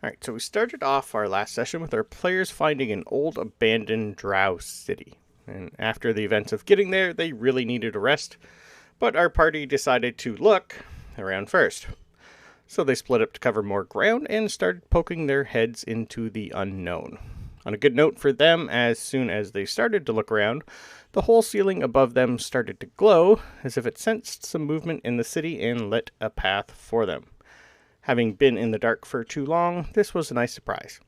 Alright, so we started off our last session with our players finding an old abandoned Drow city. And after the events of getting there, they really needed a rest, but our party decided to look around first. So they split up to cover more ground and started poking their heads into the unknown. On a good note for them, as soon as they started to look around, the whole ceiling above them started to glow, as if it sensed some movement in the city and lit a path for them. Having been in the dark for too long, this was a nice surprise.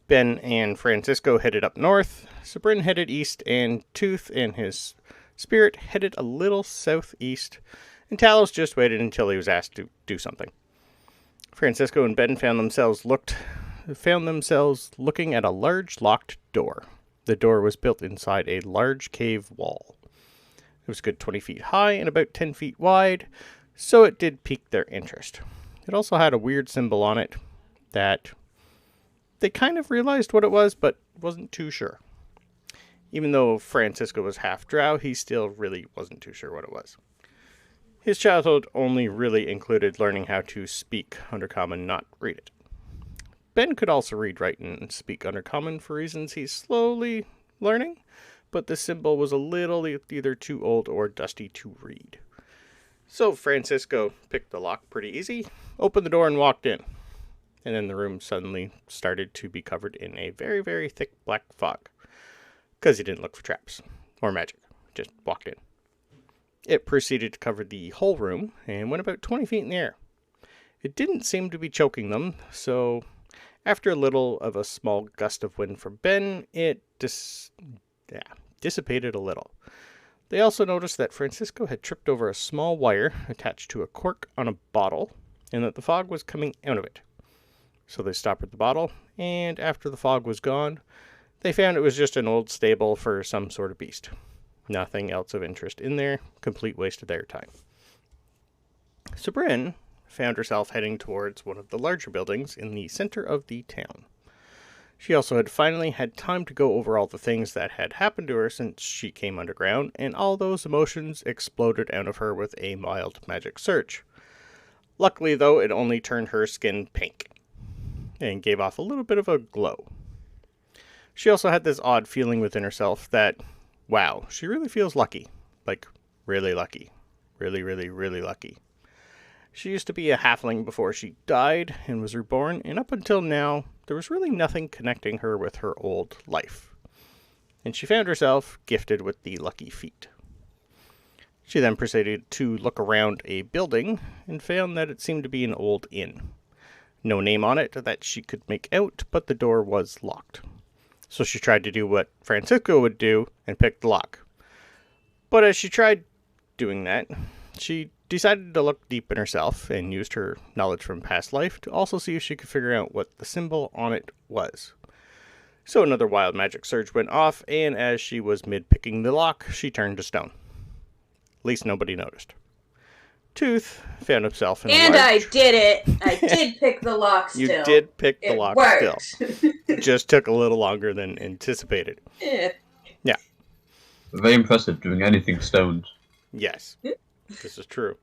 Ben and Francisco headed up north, Sabryn headed east, and Tooth and his spirit headed a little southeast, and Talos just waited until he was asked to do something. Francisco and Ben found themselves looking at a large locked door. The door was built inside a large cave wall. It was a good 20 feet high and about 10 feet wide, so it did pique their interest. It also had a weird symbol on it that they kind of realized what it was, but wasn't too sure. Even though Francisco was half Drow, he still really wasn't too sure what it was. His childhood only really included learning how to speak Undercommon, not read it. Ben could also read, write, and speak Undercommon for reasons he's slowly learning, but the symbol was a little either too old or dusty to read. So Francisco picked the lock pretty easy, opened the door, and walked in. And then the room suddenly started to be covered in a very, very thick black fog. Because he didn't look for traps or magic, just walked in. It proceeded to cover the whole room and went about 20 feet in the air. It didn't seem to be choking them, so after a little of a small gust of wind from Ben, it dissipated a little. They also noticed that Francisco had tripped over a small wire attached to a cork on a bottle, and that the fog was coming out of it. So they stopped at the bottle, and after the fog was gone, they found it was just an old stable for some sort of beast. Nothing else of interest in there, complete waste of their time. Sabryn found herself heading towards one of the larger buildings in the center of the town. She also had finally had time to go over all the things that had happened to her since she came underground, and all those emotions exploded out of her with a mild magic surge. Luckily, though, it only turned her skin pink, and gave off a little bit of a glow. She also had this odd feeling within herself that, wow, she really feels lucky. Like, really lucky. Really, really, really lucky. She used to be a halfling before she died and was reborn, and up until now, there was really nothing connecting her with her old life. And she found herself gifted with the lucky feat. She then proceeded to look around a building and found that it seemed to be an old inn. No name on it that she could make out, but the door was locked. So she tried to do what Francisco would do and pick the lock. But as she tried doing that, she decided to look deep in herself and used her knowledge from past life to also see if she could figure out what the symbol on it was. So another wild magic surge went off, and as she was mid-picking the lock, she turned to stone. At least nobody noticed. Tooth found himself in a And large... I did it! I did pick the lock still. You did pick the lock worked. Still. It just took a little longer than anticipated. Yeah. Very impressive doing anything stoned. Yes. This is true.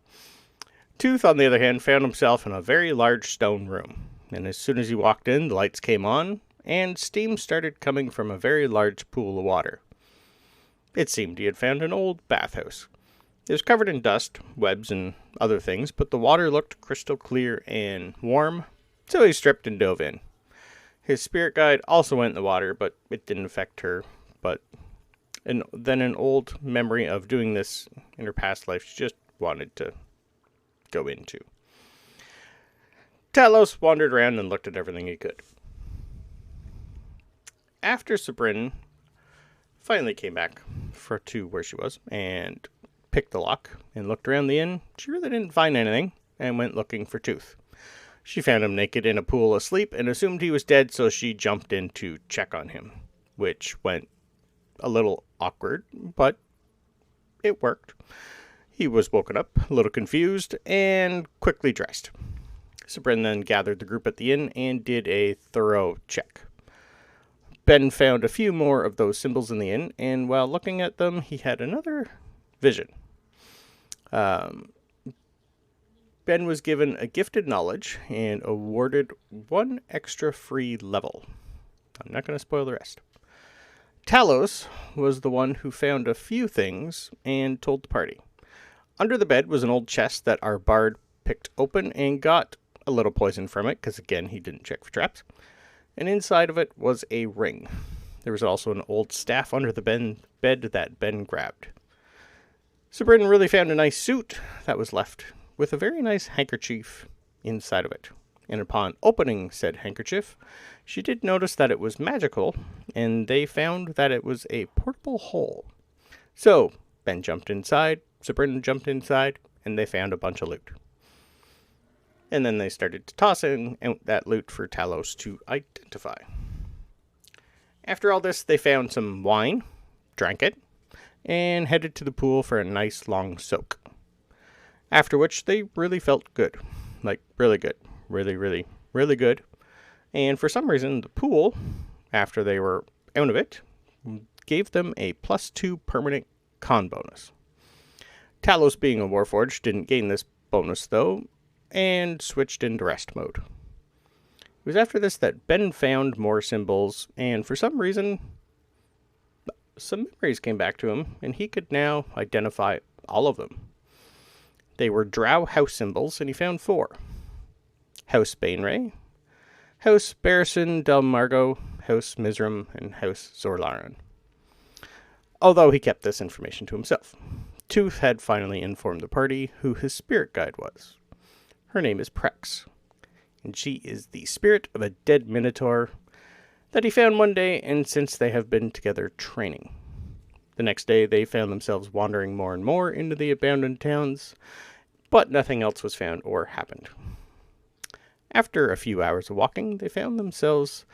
Tooth, on the other hand, found himself in a very large stone room, and as soon as he walked in, the lights came on, and steam started coming from a very large pool of water. It seemed he had found an old bathhouse. It was covered in dust, webs, and other things, but the water looked crystal clear and warm, so he stripped and dove in. His spirit guide also went in the water, but it didn't affect her, and then an old memory of doing this in her past life she just wanted to go into. Talos wandered around and looked at everything he could. After Sabryn finally came back to where she was and picked the lock and looked around the inn, she really didn't find anything and went looking for Tooth. She found him naked in a pool asleep and assumed he was dead, so she jumped in to check on him, which went a little awkward, but it worked. He was woken up, a little confused, and quickly dressed. Sabryn then gathered the group at the inn and did a thorough check. Ben found a few more of those symbols in the inn, and while looking at them, he had another vision. Ben was given a gifted knowledge and awarded 1 extra free level. I'm not going to spoil the rest. Talos was the one who found a few things and told the party. Under the bed was an old chest that our bard picked open and got a little poison from it, because again, he didn't check for traps. And inside of it was a ring. There was also an old staff under the bed that Ben grabbed. Sabryn really found a nice suit that was left, with a very nice handkerchief inside of it. And upon opening said handkerchief, she did notice that it was magical, and they found that it was a portable hole. So, Ben jumped inside, Sabryn jumped inside, and they found a bunch of loot. And then they started to toss in that loot for Talos to identify. After all this, they found some wine, drank it, and headed to the pool for a nice long soak. After which, they really felt good. Like, really good. Really, really, really good. And for some reason, the pool, after they were out of it, gave them a +2 permanent con bonus. Talos, being a Warforged, didn't gain this bonus, though, and switched into rest mode. It was after this that Ben found more symbols, and for some reason, some memories came back to him, and he could now identify all of them. They were Drow house symbols, and he found 4. House Bainray, House Barrison Del Margo, House Mizram, and House Zorlaran. Although he kept this information to himself. Tooth had finally informed the party who his spirit guide was. Her name is Prex, and she is the spirit of a dead minotaur that he found one day, and since they have been together training. The next day, they found themselves wandering more and more into the abandoned towns, but nothing else was found or happened. After a few hours of walking, they found themselves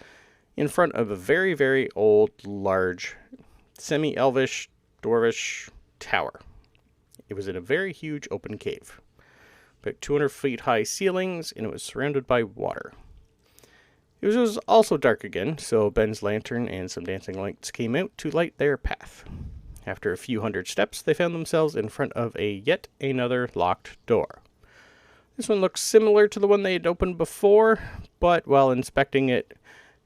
in front of a very, very old, large, semi-elvish, dwarvish tower. It was in a very huge open cave. About 200 feet high ceilings, and it was surrounded by water. It was also dark again, so Ben's lantern and some dancing lights came out to light their path. After a few hundred steps, they found themselves in front of yet another locked door. This one looks similar to the one they had opened before, but while inspecting it,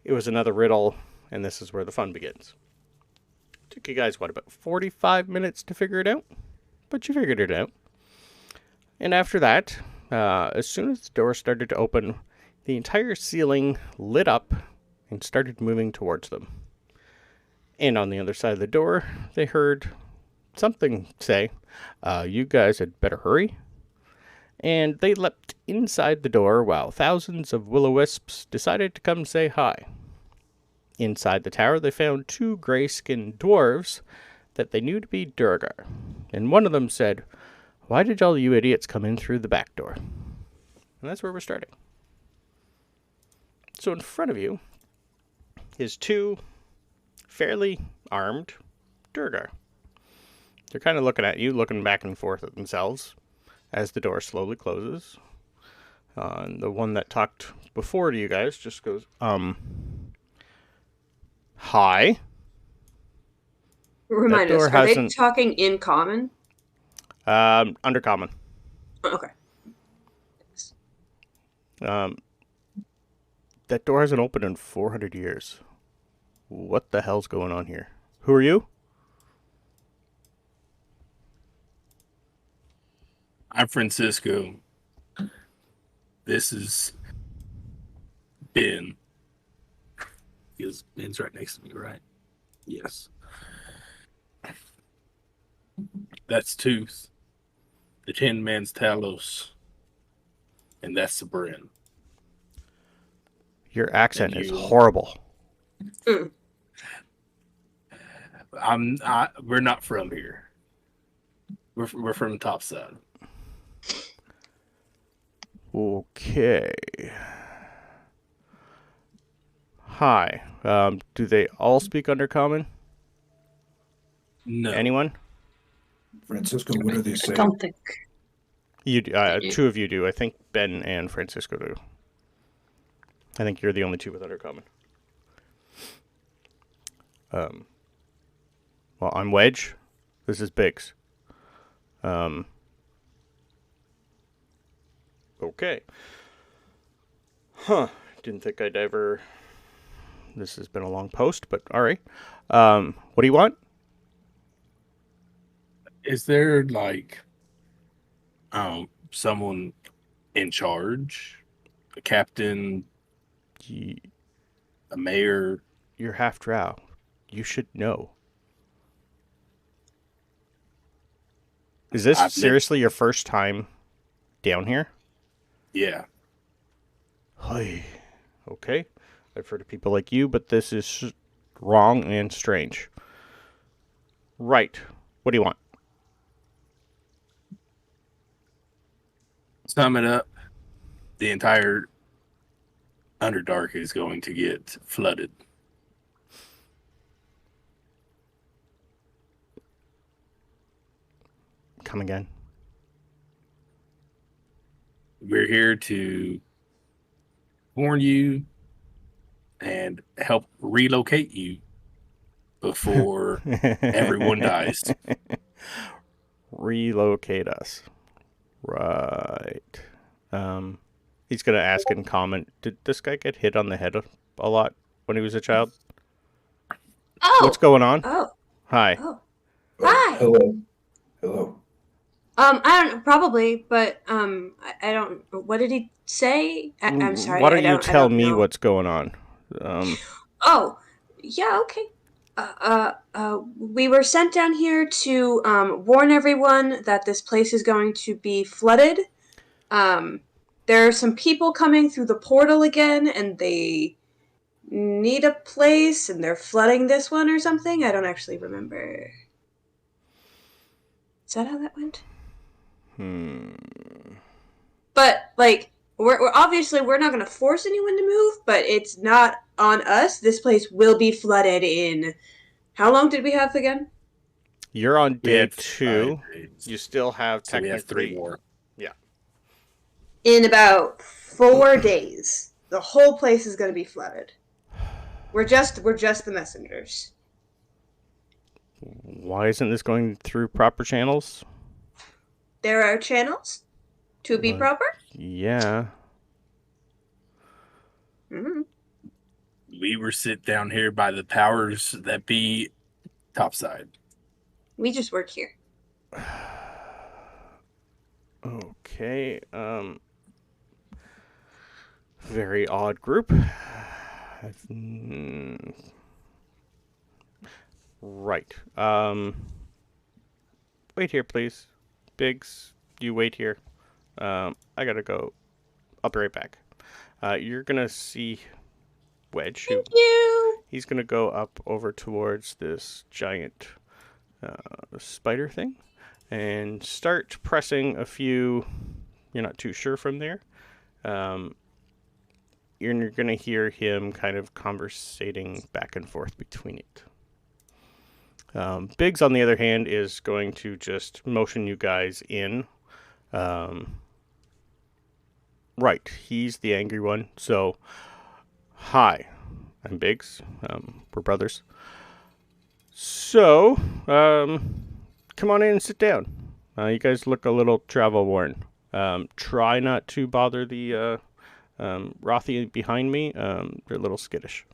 it was another riddle, and this is where the fun begins. Took you guys, about 45 minutes to figure it out? But you figured it out. And after that, as soon as the door started to open, the entire ceiling lit up and started moving towards them. And on the other side of the door, they heard something say, you guys had better hurry. And they leapt inside the door while thousands of will-o-wisps decided to come say hi. Inside the tower, they found 2 gray-skinned dwarves that they knew to be Durgar. And one of them said, "Why did all you idiots come in through the back door?" And that's where we're starting. So in front of you is 2 fairly armed Durgar. They're kind of looking at you, looking back and forth at themselves as the door slowly closes. And the one that talked before to you guys just goes, hi. Remind us, are they talking in common? Undercommon. Okay. That door hasn't opened in 400 years. What the hell's going on here? Who are you? I'm Francisco. This is Ben. Because Ben's right next to me, right? Yes. That's Tooth. The Tin Man's Talos. And that's Sabryn. Your accent is horrible. We're not from here. We're from the top side. Okay. Hi. Do they all speak Undercommon? No. Anyone? Francisco, what do they say? I don't think. You do, 2 of you do. I think Ben and Francisco do. I think you're the only 2 with Undercommon. Well, I'm Wedge. This is Biggs. Okay. Huh. Didn't think I'd ever... This has been a long post, but all right. What do you want? Is there someone in charge? A captain? A mayor? You're half Drow. You should know. Is this seriously your first time down here? Yeah. Hey. Okay. I've heard of people like you, but this is wrong and strange. Right. What do you want? Sum it up. The entire Underdark is going to get flooded. Come again. We're here to warn you and help relocate you before everyone dies. Relocate us. Right. He's going to ask in comment, did this guy get hit on the head a lot when he was a child? Oh. What's going on? Oh. Hi. Oh. Hi. Hello. Hello. I don't know, probably, but I don't. What did he say? I'm sorry. Why don't you tell me know. what's going on? Oh, yeah, okay. We were sent down here to warn everyone that this place is going to be flooded. There are some people coming through the portal again, and they need a place, and they're flooding this one or something. I don't actually remember. Is that how that went? But, like, we're obviously we're not going to force anyone to move, but it's not on us. This place will be flooded in... How long did we have again? You're on day 2. You still have technically we have 3 more. Yeah. In about 4 days, the whole place is going to be flooded. We're just the messengers. Why isn't this going through proper channels? There are channels to be proper? Yeah. Mm-hmm. We were sit down here by the powers that be topside. We just work here. Okay. Very odd group. Right. Wait here, please. Biggs, you wait here. I gotta go. I'll be right back. You're gonna see Wedge. Thank you. He's gonna go up over towards this giant spider thing and start pressing a few. You're not too sure from there. You're gonna hear him kind of conversating back and forth between it. Biggs, on the other hand, is going to just motion you guys in. Right, he's the angry one. So, hi, I'm Biggs. We're brothers. So, come on in and sit down. You guys look a little travel worn. Try not to bother the Rothy behind me. They're a little skittish.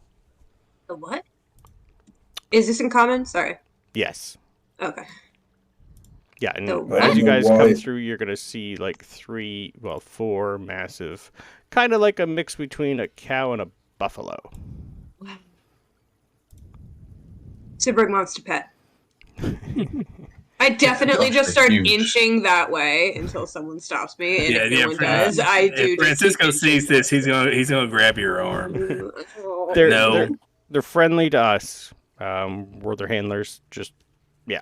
The what? Is this in common? Sorry. Yes. Okay. Yeah, and So as you guys why- come through, you're going to see like 4 massive, kind of like a mix between a cow and a buffalo. Sabryn wants to pet. I definitely just start Huge. inching that way until someone stops me, and if no one Fran- does, I do. If Francisco sees this, he's gonna grab your arm. They're friendly to us. We're their handlers. Just yeah.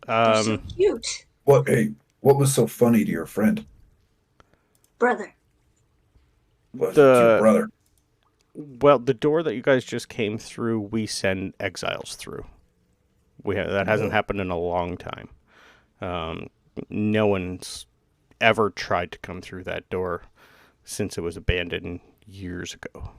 They're so cute, What was so funny to your friend? brother. Was The- it your brother? Well, the door that you guys just came through, we send exiles through. That hasn't happened in a long time. No one's ever tried to come through that door since it was abandoned years ago.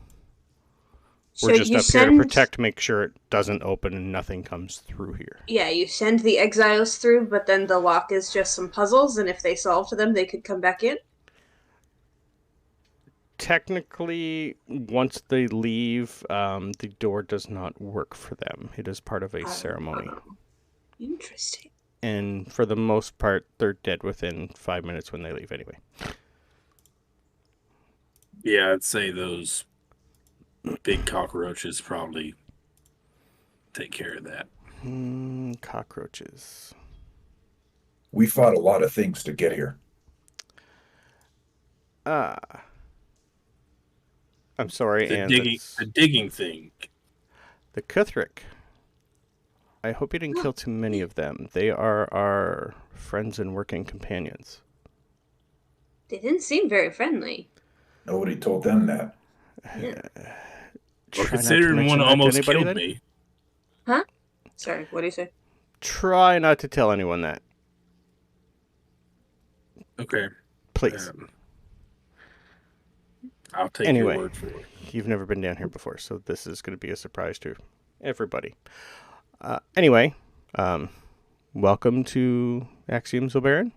We're just up here to protect, make sure it doesn't open and nothing comes through here. Yeah, you send the exiles through, but then the lock is just some puzzles, and if they solved them, they could come back in. Technically, once they leave, the door does not work for them. It is part of a ceremony. Interesting. And for the most part, they're dead within 5 minutes when they leave anyway. Yeah, I'd say those big cockroaches probably take care of that. Cockroaches. We fought a lot of things to get here. I'm sorry, The digging thing. The Cuthric. I hope you didn't kill too many of them. They are our friends and working companions. They didn't seem very friendly. Nobody told them that. Yeah. Well, considering one almost killed me. Huh? Sorry, what do you say? Try not to tell anyone that. Okay. Please. I'll take your word for it. You've never been down here before, so this is going to be a surprise to everybody. Anyway, welcome to Axiamzoberran.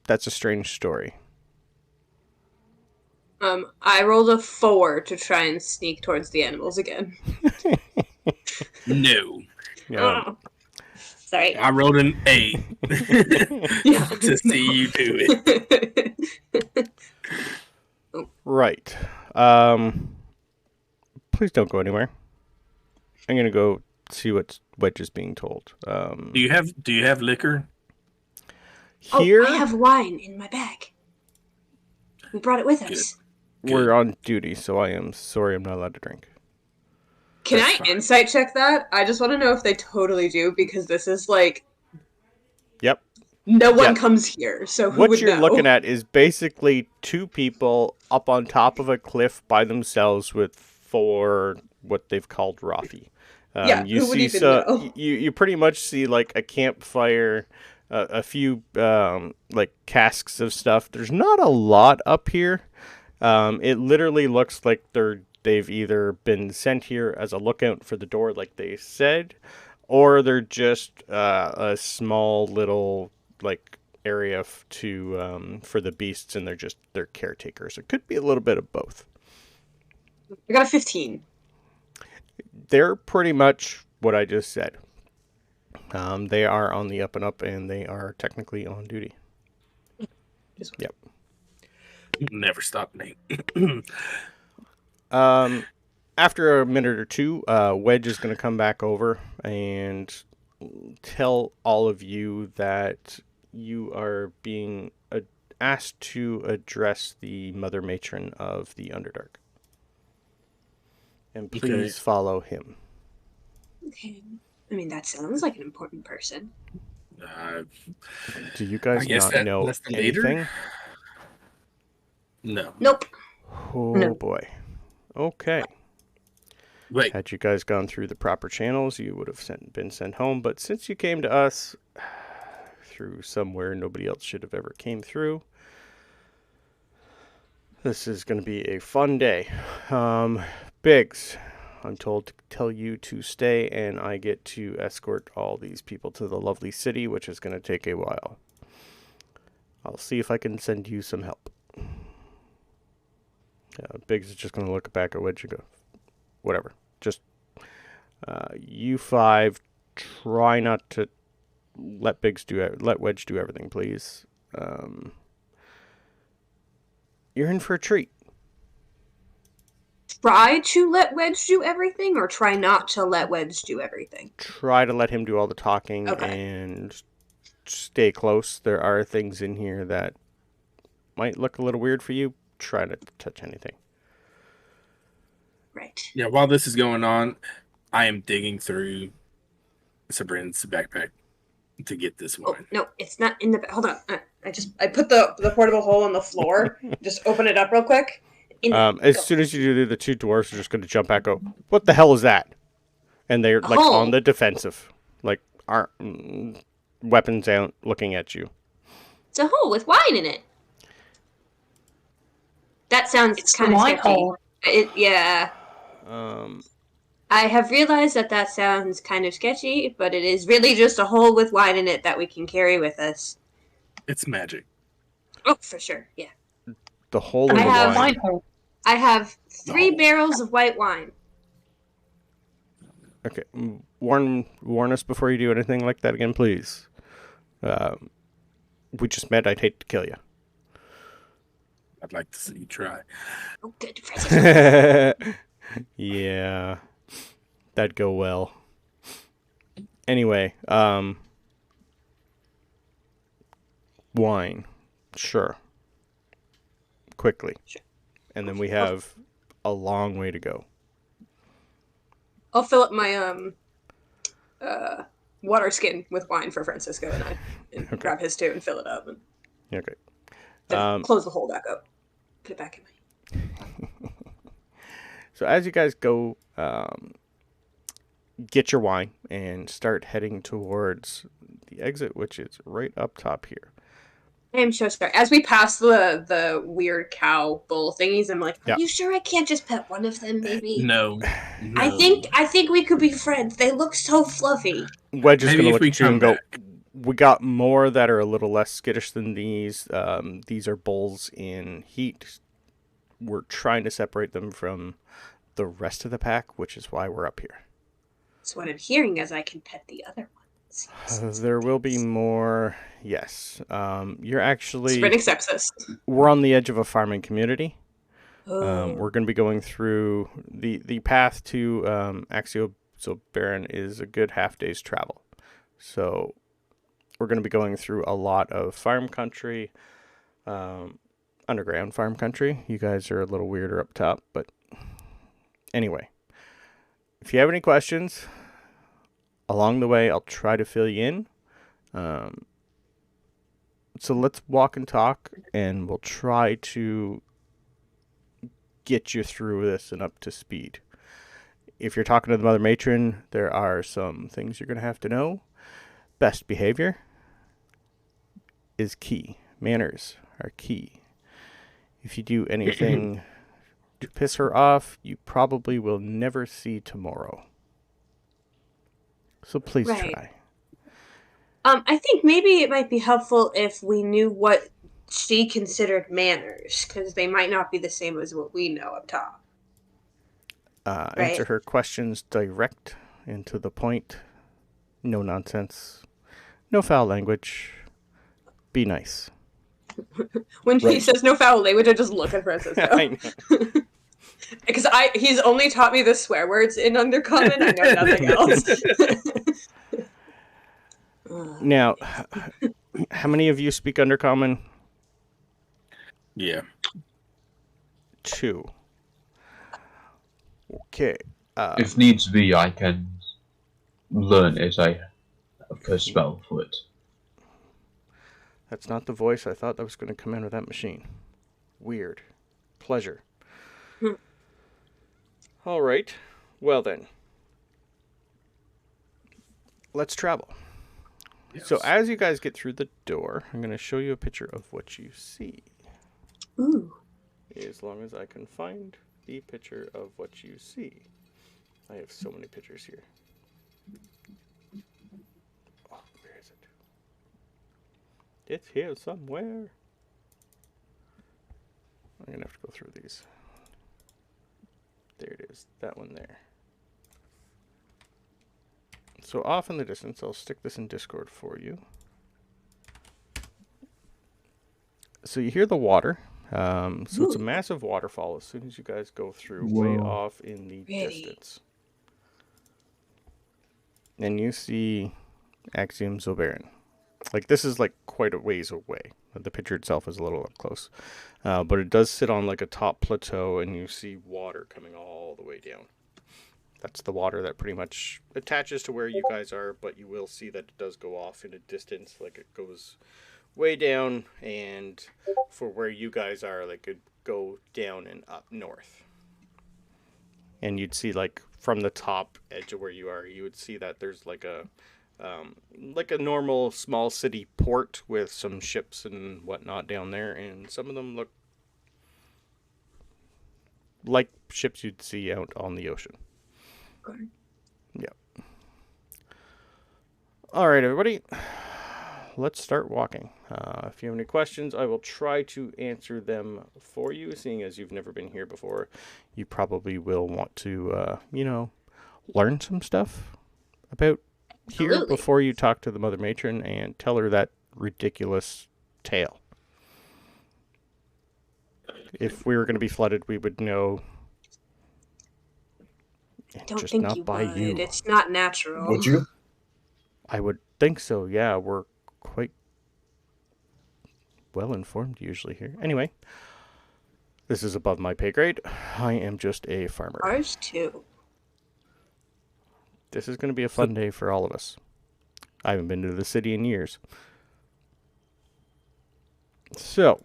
That's a strange story. I rolled a 4 to try and sneak towards the animals again. No. Oh. Sorry. I rolled an 8 to see you do it. Right. Please don't go anywhere. I'm gonna go see what Wedge is being told. Do you have liquor? Here, I have wine in my bag. We brought it with us. we're on duty, so I am sorry I'm not allowed to drink. Can That's I fine. insight check that? I just want to know if they totally do, because this is like... Yep. No one Yeah. comes here, so who What would you're know? looking at is basically two people up on top of a cliff by themselves with 4 what they've called Rafi. Yeah, you who would see even know? you pretty much see like a campfire, a few like casks of stuff. There's not a lot up here. It literally looks like they've either been sent here as a lookout for the door, like they said, or they're just a small little like area for the beasts, and they're caretakers. It could be a little bit of both. I got a 15. They're pretty much what I just said. They are on the up and up, and they are technically on duty. Yep. Never stop me. After a minute or two, Wedge is going to come back over and tell all of you that you are being asked to address the Mother Matron of the Underdark. And please follow him. Okay. I mean, that sounds like an important person. Do you guys not know that's the leader? anything? No. Nope. Oh, No. boy. Okay. Wait. Had you guys gone through the proper channels, you would have been sent home. But since you came to us through somewhere nobody else should have ever came through, this is going to be a fun day. Biggs, I'm told to tell you to stay, and I get to escort all these people to the lovely city, which is going to take a while. I'll see if I can send you some help. Biggs is just going to look back at Wedge and go, whatever. Just, you 5, try not to let Wedge do everything, please. You're in for a treat. Try to let Wedge do everything, or try not to let Wedge do everything? Try to let him do all the talking Okay. and stay close. There are things in here that might look a little weird for you. Try not to touch anything. Right. Yeah, while this is going on, I am digging through Sabryn's backpack to get this Oh, wine. no, it's not in the... Hold on. I put the portable hole on the floor. Just open it up real quick. As soon as you do, the 2 dwarfs are just going to jump back. Go, what the hell is that? And they're like hole. on the defensive, like weapons out, looking at you. It's a hole with wine in it. That sounds It's kind the of wine sketchy. hole. Yeah. I have realized that sounds kind of sketchy, but it is really just a hole with wine in it that we can carry with us. It's magic. Oh, for sure. Yeah. The whole of I the have- wine. I have 3 No. barrels of white wine. Okay, warn us before you do anything like that again, please. We just met. I'd hate to kill you. I'd like to see you try. Oh, good. Francis. Yeah, that'd go well. Anyway, wine, sure. Quickly, Sure. and then we have a long way to go. I'll fill up my water skin with wine for Francisco and I, and Okay. grab his too and fill it up, and Okay. then close the hole back up. Put it back in my. So as you guys go, get your wine and start heading towards the exit, which is right up top here. I am so sorry. As we pass the weird cow bull thingies, I'm like, Yeah. are you sure I can't just pet one of them, maybe? No. I think we could be friends. They look so fluffy. Wedge is Maybe going to if look we at you come and go, back. we got more that are a little less skittish than these. These are bulls in heat. We're trying to separate them from the rest of the pack, which is why we're up here. So what I'm hearing is I can pet the other ones. There will be more. Yes. You're actually... Sabryn accepts this. We're on the edge of a farming community. Oh. We're going to be going through... The path to Axiamzoberran is a good half day's travel. So we're going to be going through a lot of farm country, underground farm country. You guys are a little weirder up top, but anyway. If you have any questions along the way, I'll try to fill you in. So let's walk and talk, and we'll try to get you through this and up to speed. If you're talking to the Mother Matron, there are some things you're going to have to know. Best behavior is key. Manners are key. If you do anything to piss her off, you probably will never see tomorrow. So please Right. try. I think maybe it might be helpful if we knew what she considered manners, because they might not be the same as what we know up top. Answer her questions direct and to the point. No nonsense. No foul language. Be nice. When he Right. says no foul language, I just look at Francisco. I know. Because he's only taught me the swear words in Undercommon. I know nothing else. Now, how many of you speak Undercommon? Yeah. 2. Okay. If needs be, I can learn as I first spell for it. That's not the voice I thought that was going to come out of that machine. Weird. Pleasure. All right. Well then. Let's travel. Yes. So as you guys get through the door, I'm going to show you a picture of what you see. Ooh. As long as I can find the picture of what you see. I have so many pictures here. Oh, where is it? It's here somewhere. I'm going to have to go through these. There it is. That one there. So off in the distance, I'll stick this in Discord for you. So you hear the water. So it's a massive waterfall as soon as you guys go through, way Whoa. off in the Really? distance. And you see Axiamzoberran. Like, this is like quite a ways away. The picture itself is a little up close. But it does sit on like a top plateau, and you see water coming all the way down. That's the water that pretty much attaches to where you guys are, but you will see that it does go off in a distance. Like, it goes way down, and for where you guys are, like, it'd go down and up north. And you'd see, like, from the top edge of where you are, you would see that there's like a normal small city port with some ships and whatnot down there, and some of them look like ships you'd see out on the ocean. Okay. Yep. All right, everybody. Let's start walking. If you have any questions, I will try to answer them for you. Seeing as you've never been here before, you probably will want to, learn some stuff about here Absolutely. before you talk to the Mother Matron and tell her that ridiculous tale. If we were going to be flooded, we would know. I don't just think not you by would. you. It's not natural. Would you? I would think so, yeah. We're quite well informed usually here. Anyway, this is above my pay grade. I am just a farmer. Ours too. This is going to be a fun day for all of us. I haven't been to the city in years. So,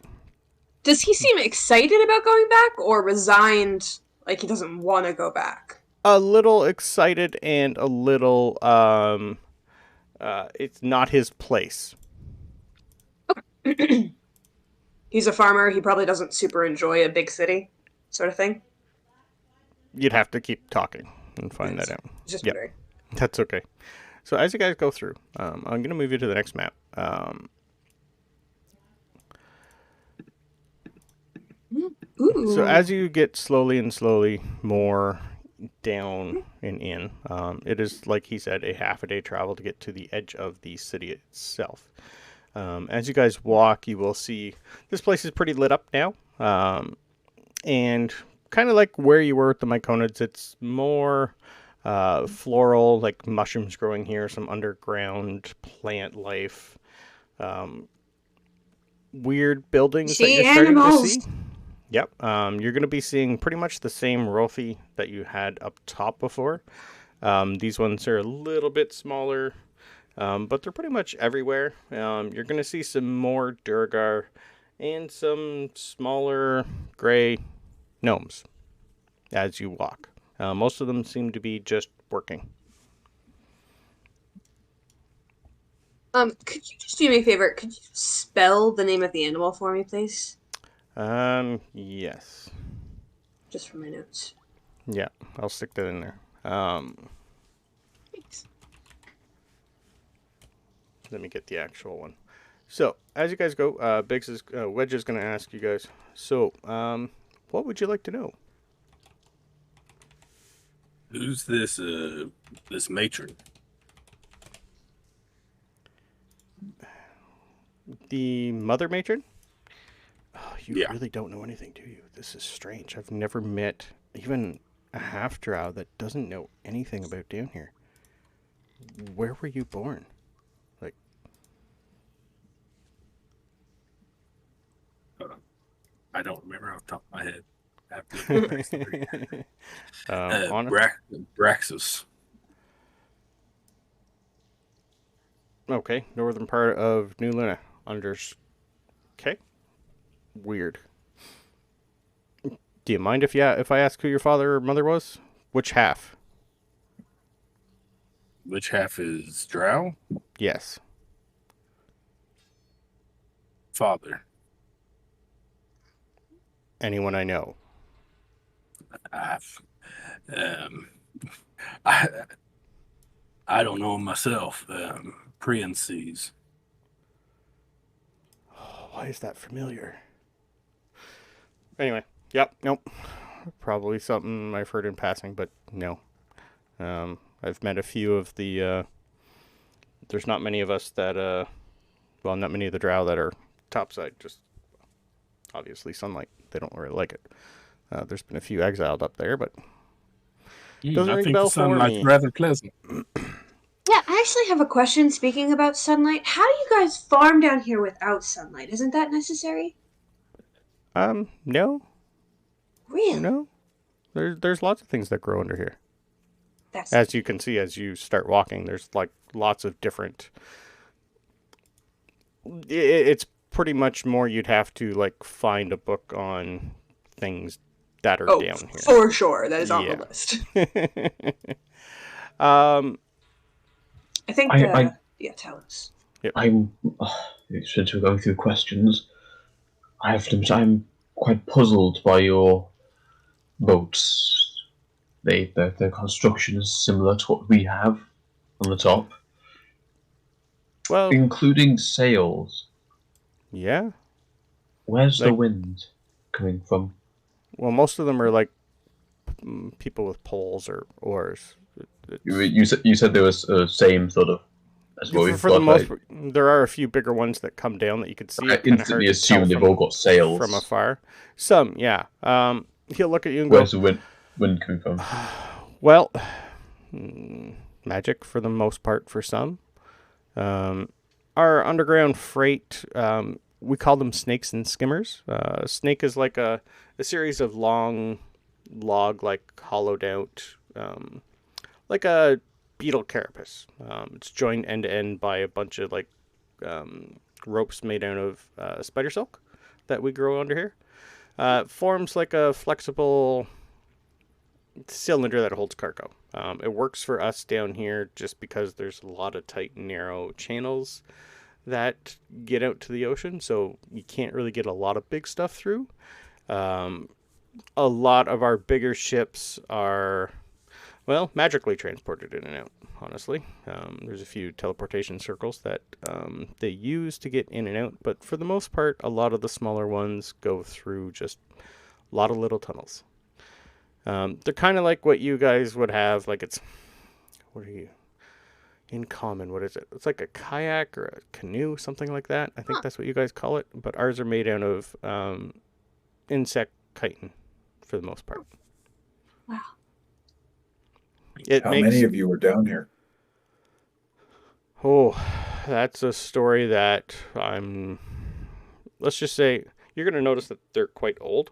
Does he seem excited about going back or resigned, like he doesn't want to go back? a little excited and a little, it's not his place. He's a farmer. He probably doesn't super enjoy a big city, sort of thing. You'd have to keep talking and find that out. Just Yep. wondering. That's okay. So as you guys go through, I'm going to move you to the next map. Ooh. So as you get slowly more down and in, it is, like he said, a half a day travel to get to the edge of the city itself. As you guys walk, you will see this place is pretty lit up now. And kind of like where you were with the Myconids, it's more floral, like mushrooms growing here, some underground plant life, weird buildings that See you're starting animals. to see. Yep. You're going to be seeing pretty much the same Rolfi that you had up top before. These ones are a little bit smaller, but they're pretty much everywhere. You're going to see some more Durgar and some smaller gray gnomes as you walk. Most of them seem to be just working. Could you just do me a favor? Could you spell the name of the animal for me, please? Yes. Just for my notes. Yeah, I'll stick that in there. Thanks. Let me get the actual one. So, as you guys go, Wedge is going to ask you guys, so, what would you like to know? Who's this matron? The Mother Matron? Oh, you Yeah. really don't know anything, do you? This is strange. I've never met even a half-drow that doesn't know anything about down here. Where were you born? Like, I don't remember off the top of my head. I have to look at the backstory. Honor? Braxis. Okay, northern part of New Luna. Okay. Weird. Do you mind if I ask who your father or mother was? Which half? Which half is Drow? Yes. Father. Anyone I know? I don't know him myself. Prian sees. Why is that familiar? Anyway, yep, nope. Probably something I've heard in passing, but no. I've met a few of the, there's not many of us that, not many of the Drow that are topside, just obviously sunlight. They don't really like it. There's been a few exiled up there, but doesn't I ring a think bell the for sunlight's me. rather pleasant. Yeah, I actually have a question speaking about sunlight. How do you guys farm down here without sunlight? Isn't that necessary? No. Really? No. There's lots of things that grow under here. That's As you can see, as you start walking, there's like lots of different. It's pretty much more you'd have to like find a book on things that are down here. For sure. That is on Yeah. the list. I think Talos. Since we're going through questions, I'm quite puzzled by your boats. Their construction is similar to what we have on the top, Well, including sails. Yeah. Where's the Like- wind coming from? Well, most of them are like people with poles or oars. You said there was same sort of as what we've For the got. most, there are a few bigger ones that come down that you could see. I It's kind of instantly hard to assume tell they've all got sails. from afar. Some, yeah. He'll look at you and Where's go, the wind coming from? well, magic for the most part for some. Our underground freight, we call them snakes and skimmers. Snake is like a series of long log, like hollowed out, like a beetle carapace. It's joined end to end by a bunch of like ropes made out of spider silk that we grow under here. It forms like a flexible cylinder that holds cargo. It works for us down here just because there's a lot of tight, narrow channels that get out to the ocean, so you can't really get a lot of big stuff through. A lot of our bigger ships are, well, magically transported in and out, honestly. There's a few teleportation circles that they use to get in and out, but for the most part, a lot of the smaller ones go through just a lot of little tunnels. They're kind of like what you guys would have, like it's, what are you, in common, what is it? It's like a kayak or a canoe, something like that. I think that's what you guys call it, but ours are made out of insect chitin for the most part. Wow. How many of you were down here? Oh, that's a story that let's just say, you're going to notice that they're quite old.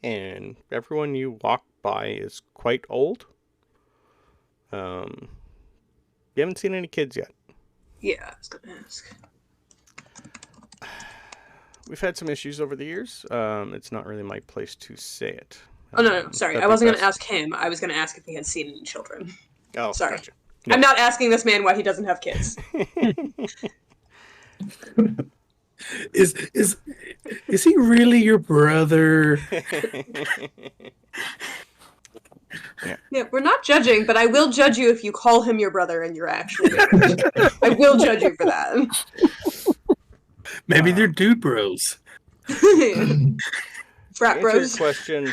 And everyone you walk by is quite old. You haven't seen any kids yet. Yeah, I was gonna ask. We've had some issues over the years. It's not really my place to say it. Oh, no, sorry. I wasn't going to ask him. I was going to ask if he had seen any children. Oh, sorry. Gotcha. I'm not asking this man why he doesn't have kids. Is he really your brother? Yeah, we're not judging, but I will judge you if you call him your brother and you're actually married. I will judge you for that. Maybe they're dude bros. Frat To answer your bros. question,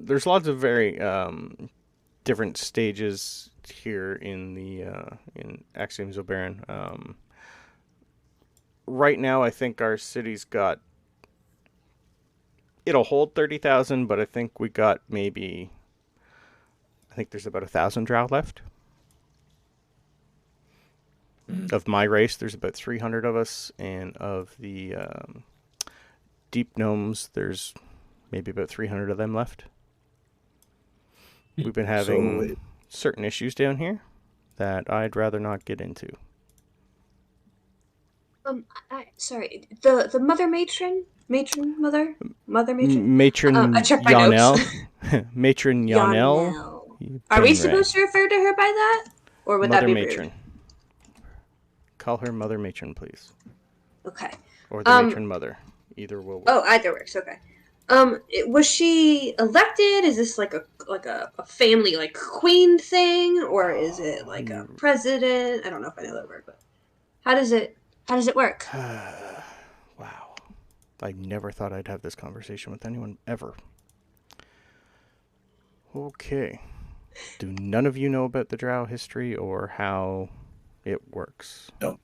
there's lots of very different stages here in the in Axiamzoberran. Right now, I think our city's got, it'll hold 30,000, but I think we got maybe, I think there's about 1,000 Drow left. Of my race, there's about 300 of us, and of the deep gnomes, there's maybe about 300 of them left. We've been having certain issues down here that I'd rather not get into. Sorry, the mother matron? Mother matron? Matron I checked my Yonel. notes. Matron Yonel. Yonel. Are we supposed to refer to her by that? Or would Mother that be Matron. rude? Call her Mother Matron, please. Okay. Or the Matron Mother. Either will work. Oh, either works. Okay. Was she elected? Is this like a family like queen thing, or is it like a president? I don't know if I know that word, but how does it work? Wow. I never thought I'd have this conversation with anyone ever. Okay. Do none of you know about the Drow history or how it works? No.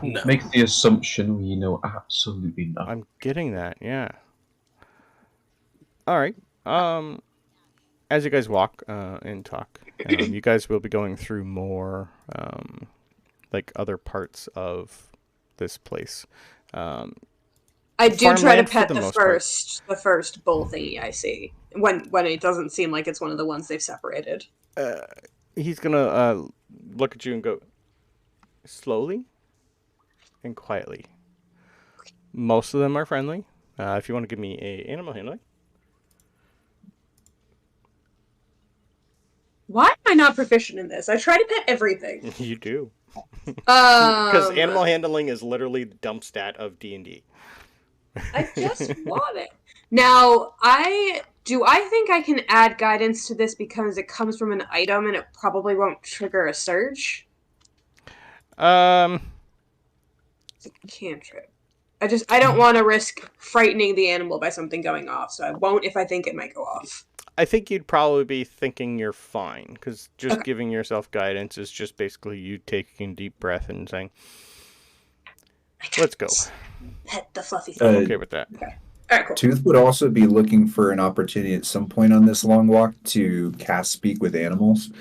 No. Make the assumption we know absolutely nothing. I'm getting that, yeah. All right. As you guys walk and talk, you guys will be going through more like other parts of this place. I do try to farmland for pet the the most part. first bull thingy I see when it doesn't seem like it's one of the ones they've separated. He's gonna look at you and go slowly and quietly. Most of them are friendly. If you want to give me a animal handling. Why am I not proficient in this? I try to pet everything. You do. Because Because animal handling is literally the dump stat of D&D. I just want it. Now, I Do I think I can add guidance to this because it comes from an item and it probably won't trigger a surge? Um, It's a cantrip. I don't want to risk frightening the animal by something going off, so I won't if I think it might go off. I think you'd probably be thinking you're fine, because just Okay. giving yourself guidance is just basically you taking a deep breath and saying, let's go. Pet the fluffy I'm thing. okay with that. Alright, cool. Tooth would also be looking for an opportunity at some point on this long walk to cast Speak with Animals.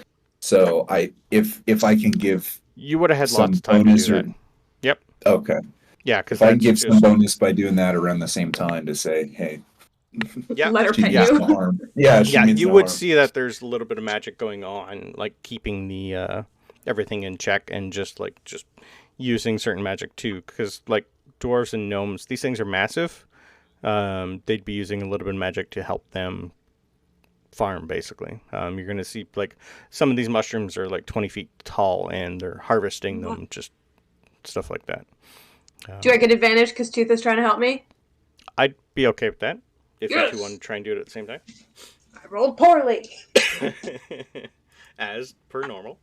So if I can give You would have had some lots of time to bonus do or that. Yep. okay, Yeah, because if I can give some bonus by doing that around the same time to say, hey, Yeah. Let her she pet means you. no harm. Yeah, she Yeah, means you no would harm. see that there's a little bit of magic going on, like keeping the everything in check and just using certain magic too, because like dwarves and gnomes, these things are massive. They'd be using a little bit of magic to help them farm, basically. You're going to see like some of these mushrooms are like 20 feet tall and they're harvesting them, just stuff like that. Do I get advantage because Tooth is trying to help me? I'd be okay with that if you Yes! two want to try and do it at the same time. I rolled poorly. As per normal.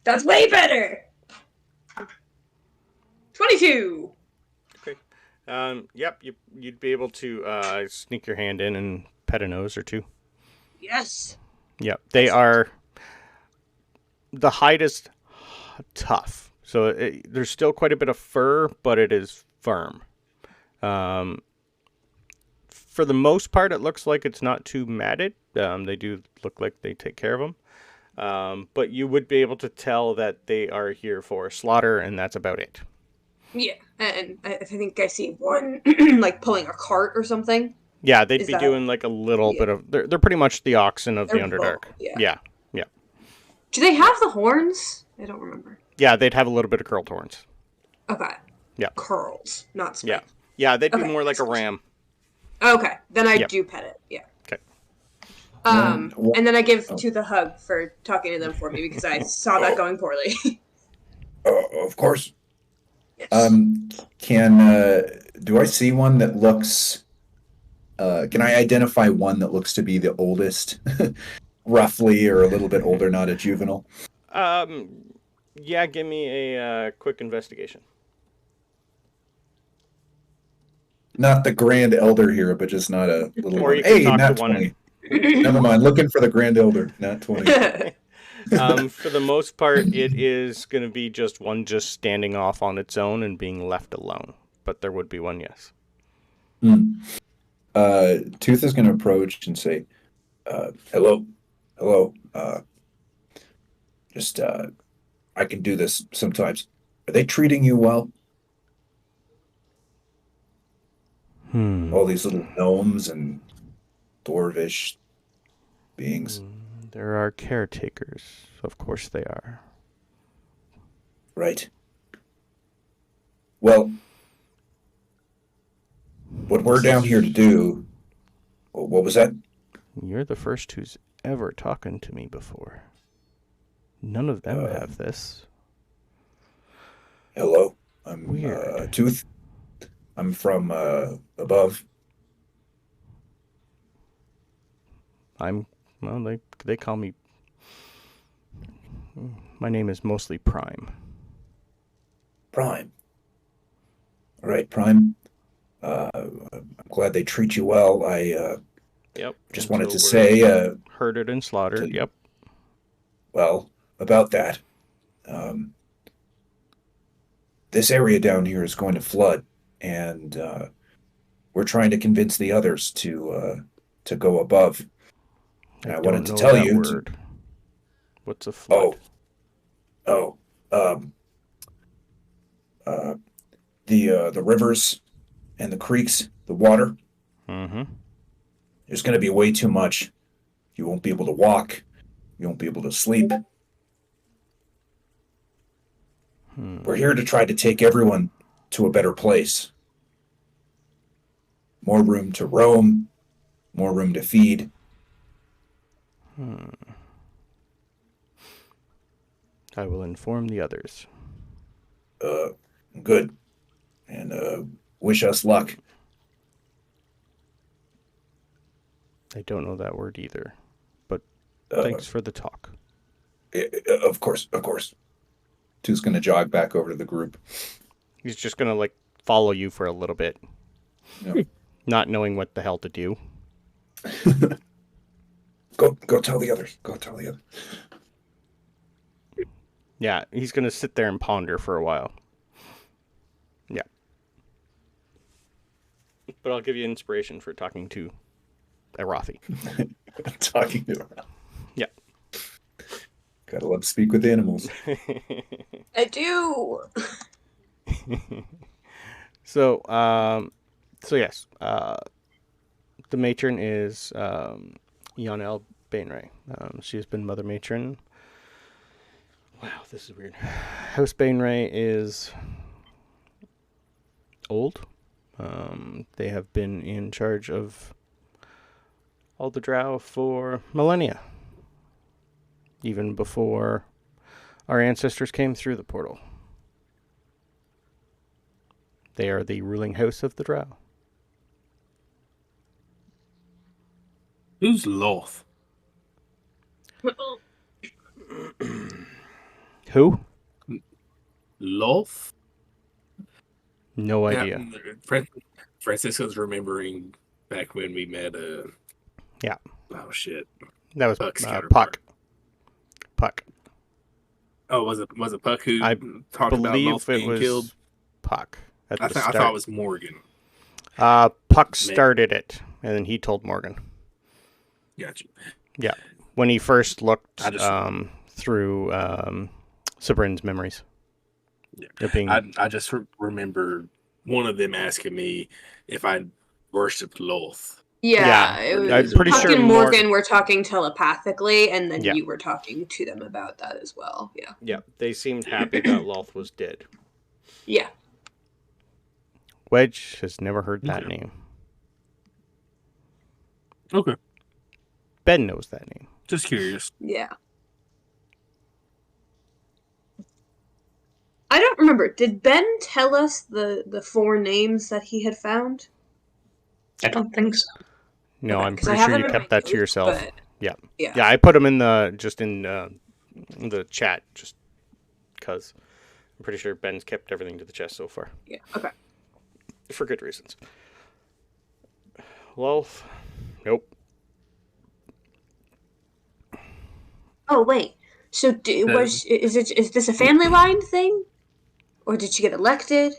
That's way better. 22. Yep, you'd be able to sneak your hand in and pet a nose or two. Yes. Yep, they are. The hide is tough, so there's still quite a bit of fur, but it is firm. For the most part, it looks like it's not too matted. They do look like they take care of them. But you would be able to tell that they are here for slaughter, and that's about it. Yeah, and I think I see one like pulling a cart or something. Yeah, they'd Is be that- doing like a little Yeah. bit of. They're pretty much the oxen of the They're Underdark. both, yeah. Yeah, Do they have the horns? I don't remember. yeah. They'd have a little bit of curled horns. Okay. Yeah. Curls, not Yeah, spikes. yeah. They'd be Okay. more like a ram. Okay, then I Yep. do pet it. Yeah. Okay. And then I give Tooth a hug for talking to them for me because I saw that going poorly. Of course. Yes. Do I see one that looks? Can I identify one that looks to be the oldest, roughly, or a little bit older, not a juvenile? Yeah. Give me a quick investigation. Not the Grand Elder here, but just not a little Or one. you can Hey, talk not to one 20. Never mind. Looking for the Grand Elder, not 20. For the most part, it is going to be just one just standing off on its own and being left alone. But there would be one, yes. Tooth is going to approach and say, hello. I can do this sometimes. Are they treating you well? All these little gnomes and dwarvish beings. There are caretakers. Of course they are. Right. Well, what we're down here to do... What was that? You're the first who's ever talking to me before. None of them have this. Hello. I'm Weird. Tooth. I'm from above. Well, they call me... My name is mostly Prime. Prime. All right, Prime. I'm glad they treat you well. I Yep. just And wanted so to we're say, herded and slaughtered, yep. well, about that. This area down here is going to flood, and we're trying to convince the others to go above. And I wanted to tell you word. What's a flood? The rivers and the creeks, the water. Mm-hmm. There's going to be way too much. You won't be able to walk. You won't be able to sleep. We're here to try to take everyone to a better place. More room to roam, more room to feed. I will inform the others. Good. And wish us luck. I don't know that word either, but Uh, thanks for the talk. Of course, of course. Two's gonna jog back over to the group. He's just gonna like follow you for a little bit, Yep. not knowing what the hell to do. Go tell the others. Go tell the others. Yeah, he's gonna sit there and ponder for a while. Yeah. But I'll give you inspiration for talking to Arathi. Talking to her. Yeah. Gotta love to speak with animals. I do. So yes, the matron is Yanel Bainray. She has been Mother Matron. Wow, this is weird. House Bainray is old. They have been in charge of all the Drow for millennia. Even before our ancestors came through the portal. They are the ruling house of the Drow. Who's Loth? Who? Loth? No idea. Francisco's remembering back when we met Yeah. Oh shit. That was Puck's Puck. counterpart. Puck. Oh, was it Puck who I talked about believe Loth it being was killed? Puck at I the thought start. it was Morgan. Puck started it, and then he told Morgan. Gotcha. Yeah, when he first looked I just- through Sabryn's memories. Yeah. It being I just remember one of them asking me if I worshipped Loth. Yeah, Yeah, it was I'm pretty Puck sure and Morgan were talking telepathically, and then Yeah. you were talking to them about that as well. Yeah. Yeah, they seemed happy that Loth was dead. Yeah. Wedge has never heard that Okay. name. Okay. Ben knows that name. Just curious. Yeah. I don't remember. Did Ben tell us the 4 names that he had found? I don't think so. No, Okay, I'm 'cause I pretty have sure them you in kept my that to notes, yourself. but- Yeah. Yeah. Yeah, I put them in the chat just because I'm pretty sure Ben's kept everything to the chest so far Yeah. Okay. for good reasons. Wealth, nope. Oh wait. So is this a family line thing, or did she get elected?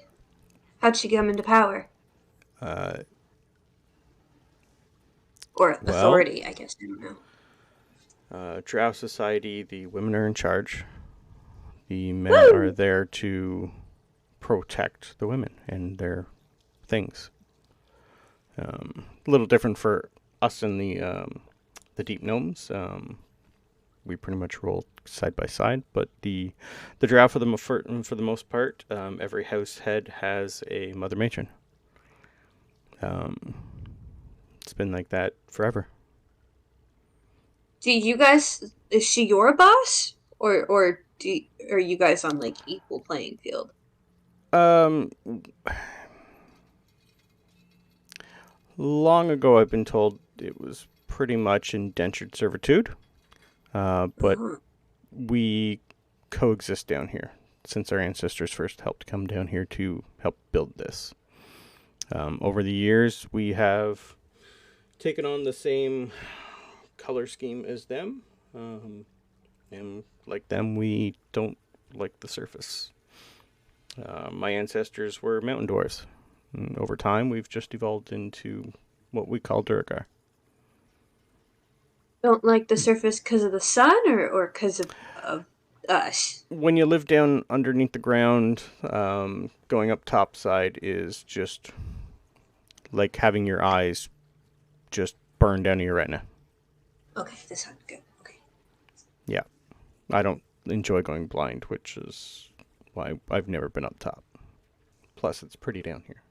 How'd she come into power or well- authority? I guess I don't know. Drow society, the women are in charge. The men Woo! are there to protect the women and their things. A little different for us and the deep gnomes. We pretty much roll side by side, but the Drow for the most part, every house head has a mother matron. It's been like that forever. Do you guys? Is she your boss, or are you guys on like equal playing field? Long ago, I've been told it was pretty much indentured servitude, but Uh-huh. we coexist down here since our ancestors first helped come down here to help build this. Over the years, we have taken on the same color scheme as them, and like them, we don't like the surface. My ancestors were mountain dwarves. And over time, we've just evolved into what we call Durgar. Don't like the surface because of the sun, or because of us. When you live down underneath the ground, going up topside is just like having your eyes just burn down to your retina. Okay, this sounds good. Okay. Yeah. I don't enjoy going blind, which is why I've never been up top. Plus, it's pretty down here.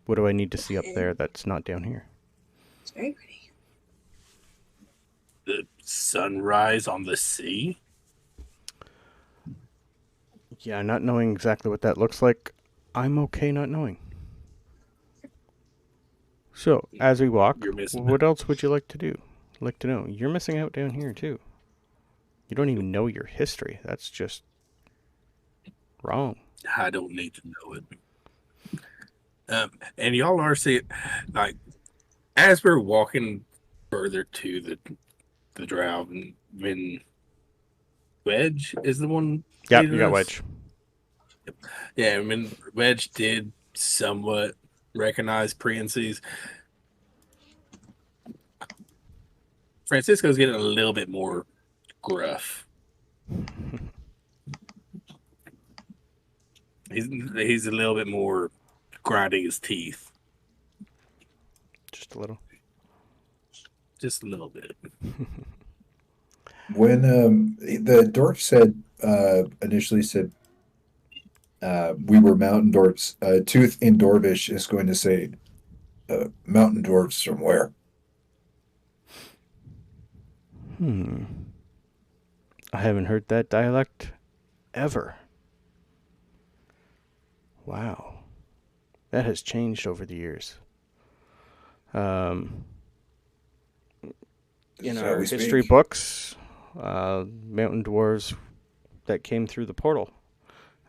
What do I need to see up there that's not down here? It's very pretty. The sunrise on the sea? Yeah, not knowing exactly what that looks like, I'm okay not knowing. So, as we walk, You're missing what else would you like to do? Like to know? You're missing out down here, too. You don't even know your history. That's just wrong. I don't need to know it. And y'all are seeing, like, as we're walking further to the Drow, when Wedge is the one. Yep, leading you got us? Wedge. Yeah, when Wedge did somewhat recognize Priences, Francisco's getting a little bit more gruff. He's a little bit more grinding his teeth. Just a little. Just a little bit. When the dwarf said initially said we were mountain dwarfs, Tooth in Dwarvish is going to say mountain dwarfs from where? I haven't heard that dialect ever. Wow. That has changed over the years. In This is how our we history speak. books, mountain dwarves that came through the portal.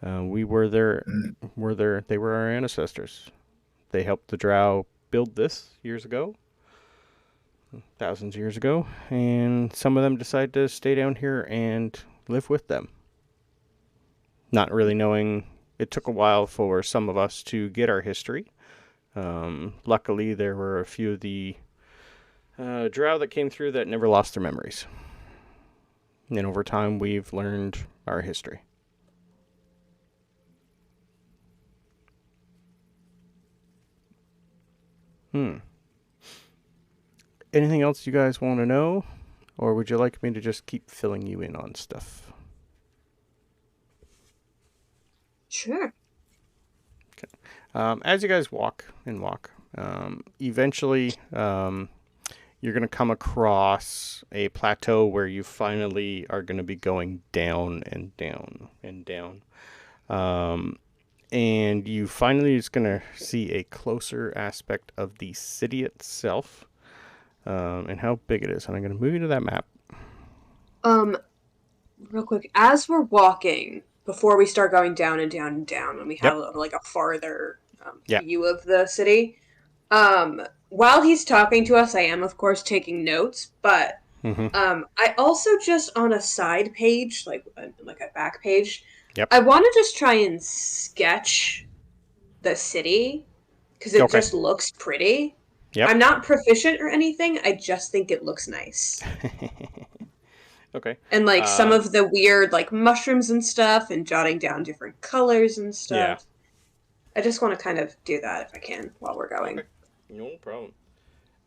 We were there. They were our ancestors. They helped the Drow build this years ago, thousands of years ago, and some of them decided to stay down here and live with them. Not really knowing, it took a while for some of us to get our history. Luckily, there were a few of the Drow that came through that never lost their memories. And over time, we've learned our history. Anything else you guys want to know? Or would you like me to just keep filling you in on stuff? Sure. As you guys walk, eventually you're going to come across a plateau where you finally are going to be going down and down and down. And you finally is going to see a closer aspect of the city itself and how big it is. And I'm going to move you to that map. Real quick, as we're walking, before we start going down and down and down, and we have like a farther view of the city, while he's talking to us, I am of course taking notes, but I also just on a side page, like a back page, I want to just try and sketch the city because it just looks pretty. I'm not proficient or anything. I just think it looks nice. Okay. And like some of the weird like mushrooms and stuff, and jotting down different colors and stuff. Yeah. I just want to kind of do that if I can while we're going. Okay. No problem.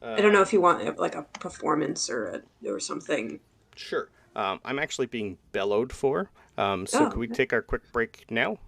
I don't know if you want like a performance or something. Sure. I'm actually being bellowed for. So can we take our quick break now?